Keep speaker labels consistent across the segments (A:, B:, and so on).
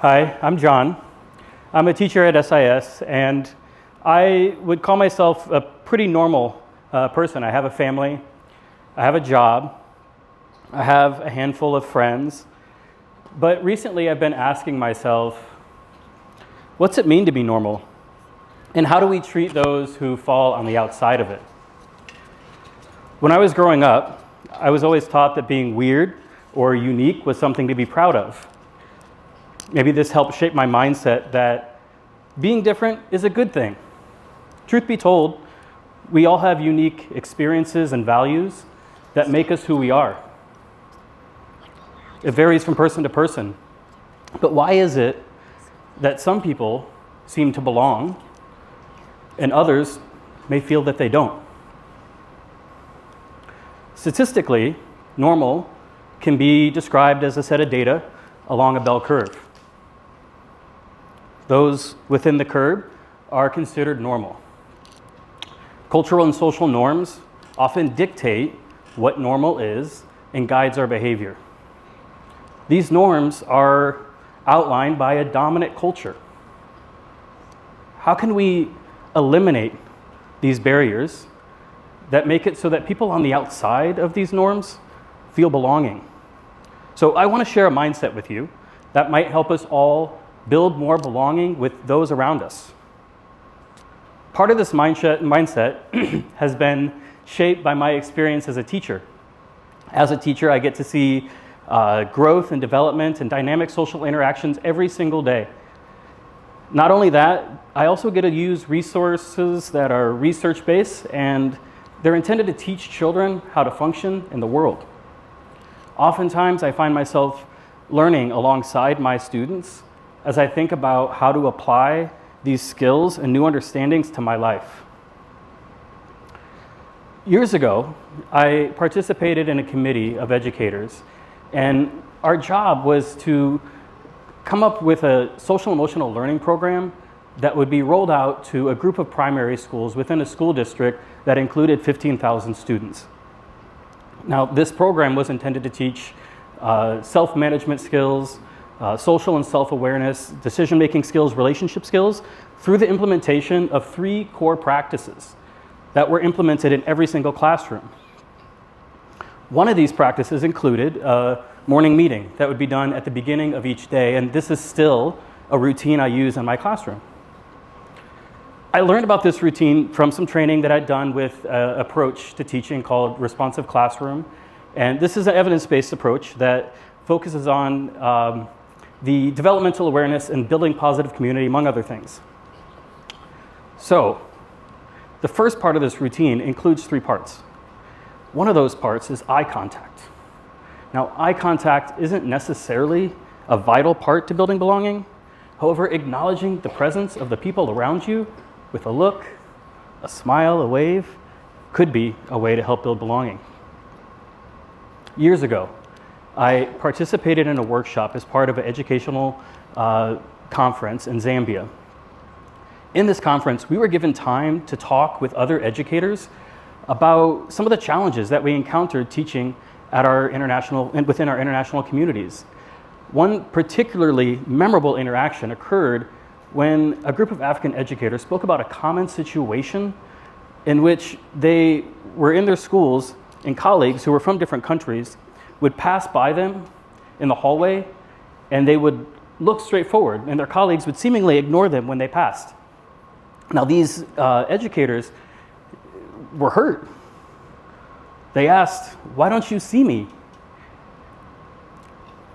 A: Hi, I'm John. I'm a teacher at SIS, and I would call myself a pretty normal person. I have a family, I have a job, I have a handful of friends, but recently I've been asking myself, what's it mean to be normal? And how do we treat those who fall on the outside of it? When I was growing up, I was always taught that being weird or unique was something to be proud of. Maybe this helped shape my mindset that being different is a good thing. Truth be told, we all have unique experiences and values that make us who we are. It varies from person to person. But why is it that some people seem to belong and others may feel that they don't? Statistically, normal can be described as a set of data along a bell curve. Those within the curve are considered normal. Cultural and social norms often dictate what normal is and guides our behavior. These norms are outlined by a dominant culture. How can we eliminate these barriers that make it so that people on the outside of these norms feel belonging? So I want to share a mindset with you that might help us all build more belonging with those around us. Part of this mindset has been shaped by my experience as a teacher. As a teacher, I get to see growth and development and dynamic social interactions every single day. Not only that, I also get to use resources that are research-based, and they're intended to teach children how to function in the world. Oftentimes, I find myself learning alongside my students as I think about how to apply these skills and new understandings to my life. Years ago, I participated in a committee of educators, and our job was to come up with a social emotional learning program that would be rolled out to a group of primary schools within a school district that included 15,000 students. Now, this program was intended to teach self-management skills, social and self-awareness, decision-making skills, relationship skills, through the implementation of 3 core practices that were implemented in every single classroom. One of these practices included a morning meeting that would be done at the beginning of each day, and this is still a routine I use in my classroom. I learned about this routine from some training that I'd done with an approach to teaching called responsive classroom, and this is an evidence-based approach that focuses on the developmental awareness and building positive community, among other things. So, the first part of this routine includes 3 parts. One of those parts is eye contact. Now, eye contact isn't necessarily a vital part to building belonging. However, acknowledging the presence of the people around you with a look, a smile, a wave, could be a way to help build belonging. Years ago, I participated in a workshop as part of an educational conference in Zambia. In this conference, we were given time to talk with other educators about some of the challenges that we encountered teaching at within our international communities. One particularly memorable interaction occurred when a group of African educators spoke about a common situation in which they were in their schools and colleagues who were from different countries would pass by them in the hallway, and they would look straight forward, and their colleagues would seemingly ignore them when they passed. Now, these educators were hurt. They asked, "Why don't you see me?"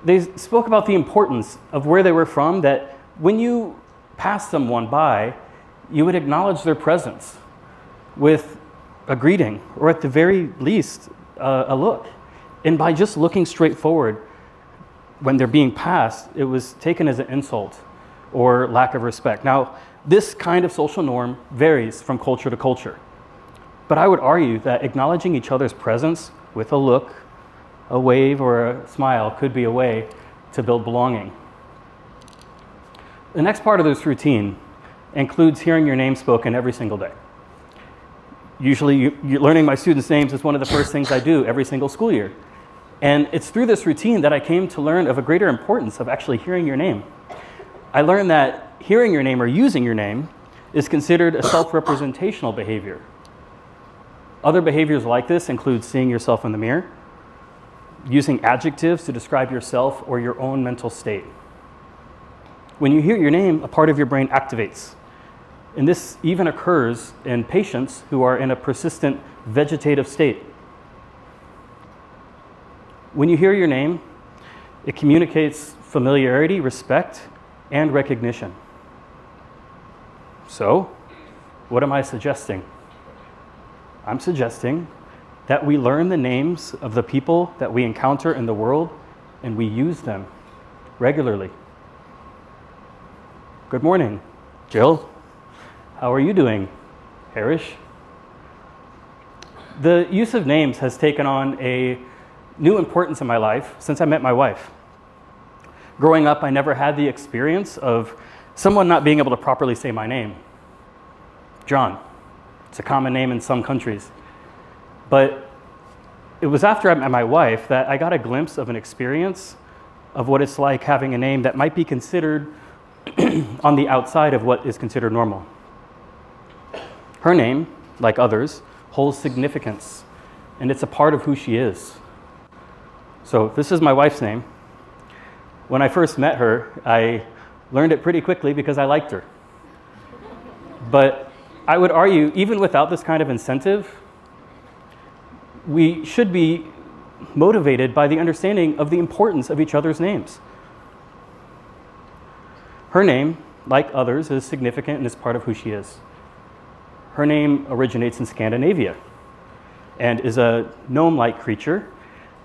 A: They spoke about the importance of where they were from, that when you pass someone by, you would acknowledge their presence with a greeting, or at the very least, a look. And by just looking straight forward when they're being passed, it was taken as an insult or lack of respect. Now, this kind of social norm varies from culture to culture. But I would argue that acknowledging each other's presence with a look, a wave, or a smile could be a way to build belonging. The next part of this routine includes hearing your name spoken every single day. Usually, learning my students' names is one of the first things I do every single school year. And it's through this routine that I came to learn of a greater importance of actually hearing your name. I learned that hearing your name or using your name is considered a self-representational behavior. Other behaviors like this include seeing yourself in the mirror, using adjectives to describe yourself or your own mental state. When you hear your name, a part of your brain activates. And this even occurs in patients who are in a persistent vegetative state. When you hear your name, it communicates familiarity, respect, and recognition. So, what am I suggesting? I'm suggesting that we learn the names of the people that we encounter in the world and we use them regularly. Good morning, Jill. How are you doing, Harish? The use of names has taken on a new importance in my life since I met my wife. Growing up, I never had the experience of someone not being able to properly say my name. John. It's a common name in some countries. But it was after I met my wife that I got a glimpse of an experience of what it's like having a name that might be considered on the outside of what is considered normal. Her name, like others, holds significance, and it's a part of who she is. So this is my wife's name. When I first met her, I learned it pretty quickly because I liked her. But I would argue, even without this kind of incentive, we should be motivated by the understanding of the importance of each other's names. Her name, like others, is significant and is part of who she is. Her name originates in Scandinavia and is a gnome-like creature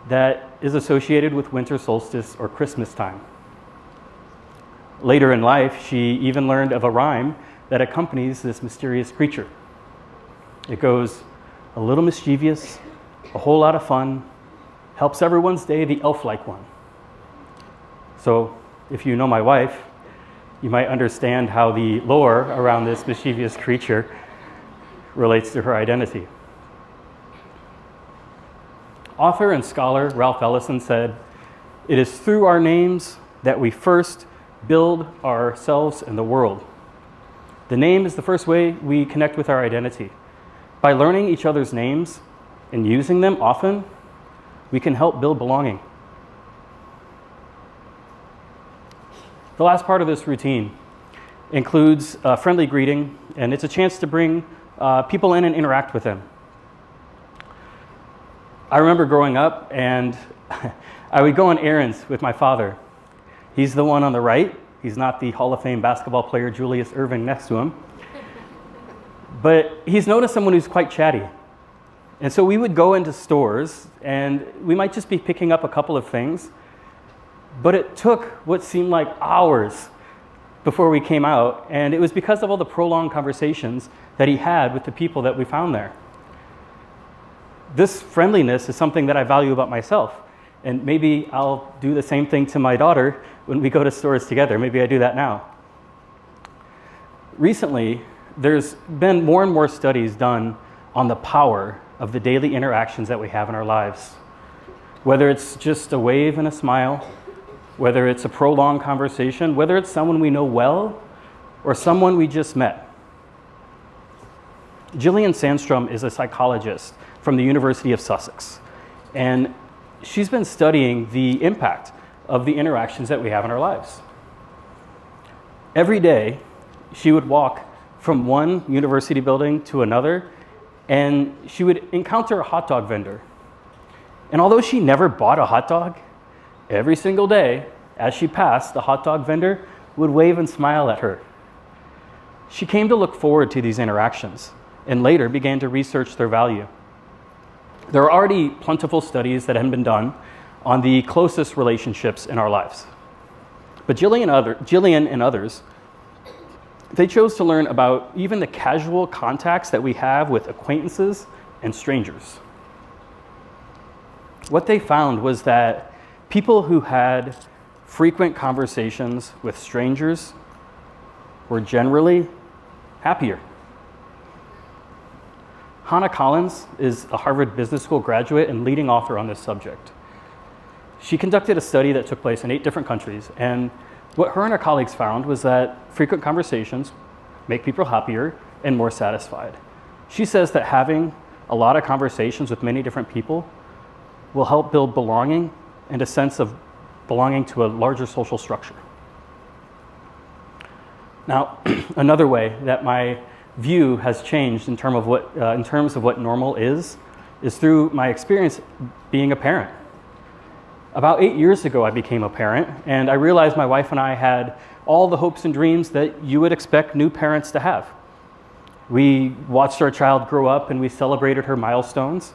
A: that is associated with winter solstice or Christmas time. Later in life, she even learned of a rhyme that accompanies this mysterious creature. It goes, a little mischievous, a whole lot of fun, helps everyone's day the elf-like one. So if you know my wife, you might understand how the lore around this mischievous creature relates to her identity. Author and scholar Ralph Ellison said, "It is through our names that we first build ourselves in the world." The name is the first way we connect with our identity. By learning each other's names and using them often, we can help build belonging. The last part of this routine includes a friendly greeting, and it's a chance to bring people in and interact with them. I remember growing up, and I would go on errands with my father. He's the one on the right. He's not the Hall of Fame basketball player Julius Erving next to him. But he's known as someone who's quite chatty. And so we would go into stores, and we might just be picking up a couple of things, but it took what seemed like hours before we came out, and it was because of all the prolonged conversations that he had with the people that we found there. This friendliness is something that I value about myself, and maybe I'll do the same thing to my daughter when we go to stores together. Maybe I do that now. Recently, there's been more and more studies done on the power of the daily interactions that we have in our lives. Whether it's just a wave and a smile, whether it's a prolonged conversation, whether it's someone we know well or someone we just met. Gillian Sandstrom is a psychologist from the University of Sussex, and she's been studying the impact of the interactions that we have in our lives. Every day, she would walk from one university building to another, and she would encounter a hot dog vendor. And although she never bought a hot dog, every single day, as she passed, the hot dog vendor would wave and smile at her. She came to look forward to these interactions, and later began to research their value. There are already plentiful studies that have been done on the closest relationships in our lives. But Gillian and others, they chose to learn about even the casual contacts that we have with acquaintances and strangers. What they found was that people who had frequent conversations with strangers were generally happier. Hannah Collins is a Harvard Business School graduate and leading author on this subject. She conducted a study that took place in 8 different countries, and What her and her colleagues found was that frequent conversations make people happier and more satisfied. She says that having a lot of conversations with many different people will help build belonging and a sense of belonging to a larger social structure. Now, another way that my view has changed in terms of what normal is through my experience being a parent. About 8 years ago, I became a parent, and I realized my wife and I had all the hopes and dreams that you would expect new parents to have. We watched our child grow up and we celebrated her milestones.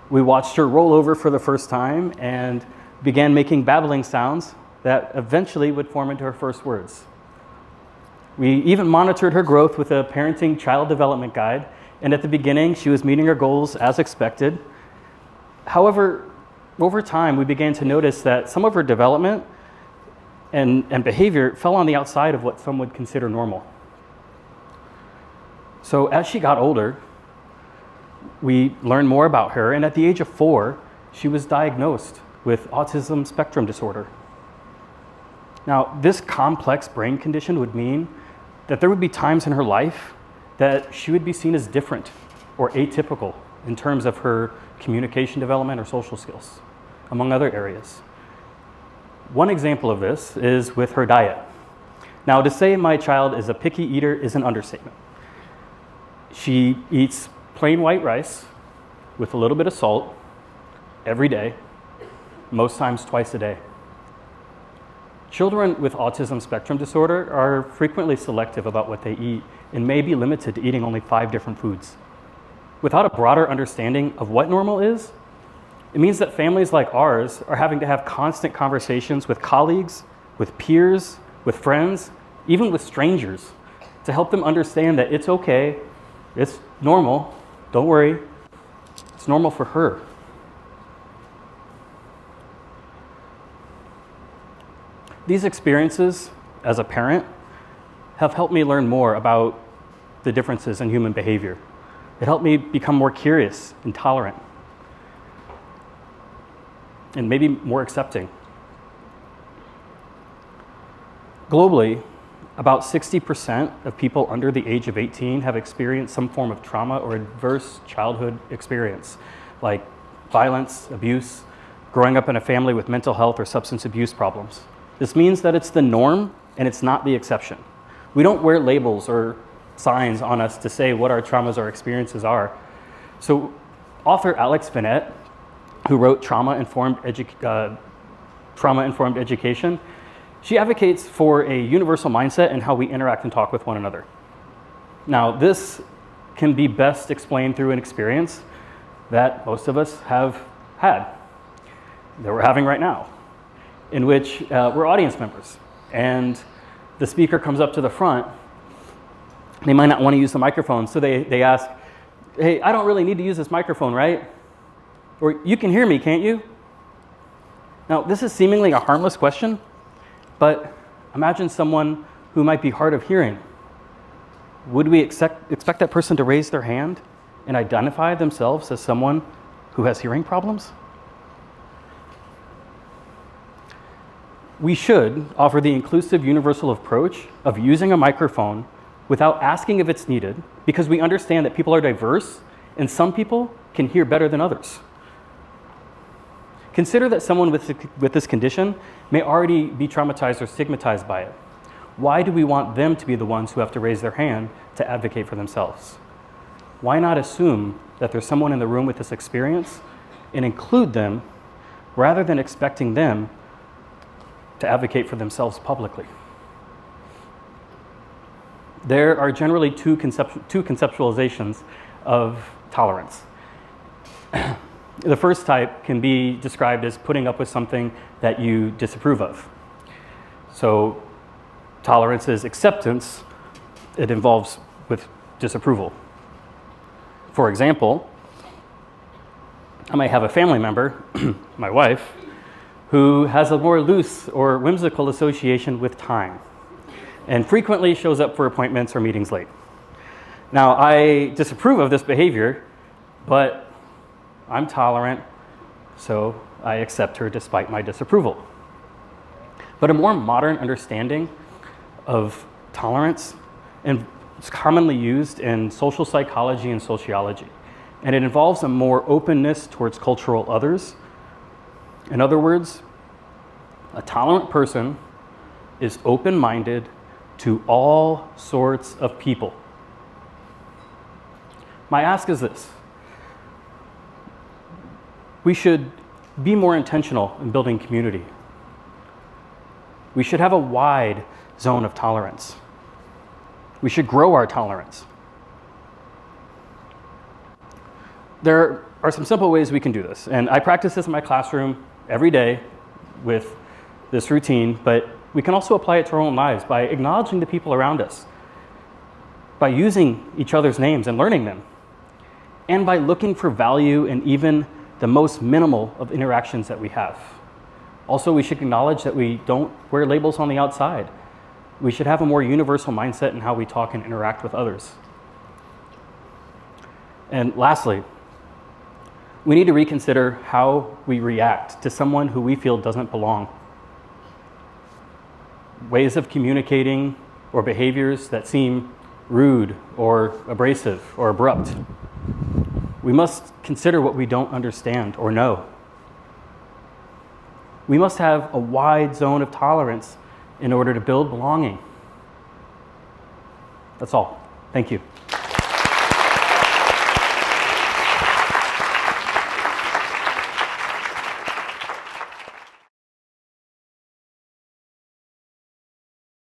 A: We watched her roll over for the first time and began making babbling sounds that eventually would form into her first words. We even monitored her growth with a parenting child development guide, and at the beginning, she was meeting her goals as expected. However, over time, we began to notice that some of her development and behavior fell on the outside of what some would consider normal. So as she got older, we learned more about her, and at the age of 4, she was diagnosed with autism spectrum disorder. Now, this complex brain condition would mean that there would be times in her life that she would be seen as different or atypical in terms of her communication development or social skills, among other areas. One example of this is with her diet. Now, to say my child is a picky eater is an understatement. She eats plain white rice with a little bit of salt every day, most times twice a day. Children with autism spectrum disorder are frequently selective about what they eat and may be limited to eating only 5 different foods. Without a broader understanding of what normal is, it means that families like ours are having to have constant conversations with colleagues, with peers, with friends, even with strangers, to help them understand that it's okay, it's normal, don't worry, it's normal for her. These experiences as a parent have helped me learn more about the differences in human behavior. It helped me become more curious and tolerant, and maybe more accepting. Globally, about 60% of people under the age of 18 have experienced some form of trauma or adverse childhood experience, like violence, abuse, growing up in a family with mental health or substance abuse problems. This means that it's the norm and it's not the exception. We don't wear labels or signs on us to say what our traumas or experiences are. So author Alex Vanette, who wrote Trauma-Informed Education, she advocates for a universal mindset in how we interact and talk with one another. Now, this can be best explained through an experience that most of us have had, that we're having right now, in which we're audience members, and the speaker comes up to the front. They might not want to use the microphone, so they ask, hey, I don't really need to use this microphone, right? Or you can hear me, can't you? Now, this is seemingly a harmless question, but imagine someone who might be hard of hearing. Would we expect that person to raise their hand and identify themselves as someone who has hearing problems? We should offer the inclusive universal approach of using a microphone without asking if it's needed, because we understand that people are diverse and some people can hear better than others. Consider that someone with this condition may already be traumatized or stigmatized by it. Why do we want them to be the ones who have to raise their hand to advocate for themselves? Why not assume that there's someone in the room with this experience and include them rather than expecting them to advocate for themselves publicly? There are generally two conceptualizations of tolerance. The first type can be described as putting up with something that you disapprove of. So tolerance is acceptance. It involves with disapproval. For example, I might have a family member, my wife, who has a more loose or whimsical association with time and frequently shows up for appointments or meetings late. Now, I disapprove of this behavior, but I'm tolerant, so I accept her despite my disapproval. But a more modern understanding of tolerance, and it's commonly used in social psychology and sociology. And it involves a more openness towards cultural others. In other words, a tolerant person is open-minded to all sorts of people. My ask is this: we should be more intentional in building community. We should have a wide zone of tolerance. We should grow our tolerance. There are some simple ways we can do this, and I practice this in my classroom every day with this routine, but we can also apply it to our own lives by acknowledging the people around us, by using each other's names and learning them, and by looking for value in even the most minimal of interactions that we have. Also, we should acknowledge that we don't wear labels on the outside. We should have a more universal mindset in how we talk and interact with others. And lastly, we need to reconsider how we react to someone who we feel doesn't belong. Ways of communicating or behaviors that seem rude or abrasive or abrupt. We must consider what we don't understand or know. We must have a wide zone of tolerance in order to build belonging. That's all. Thank you.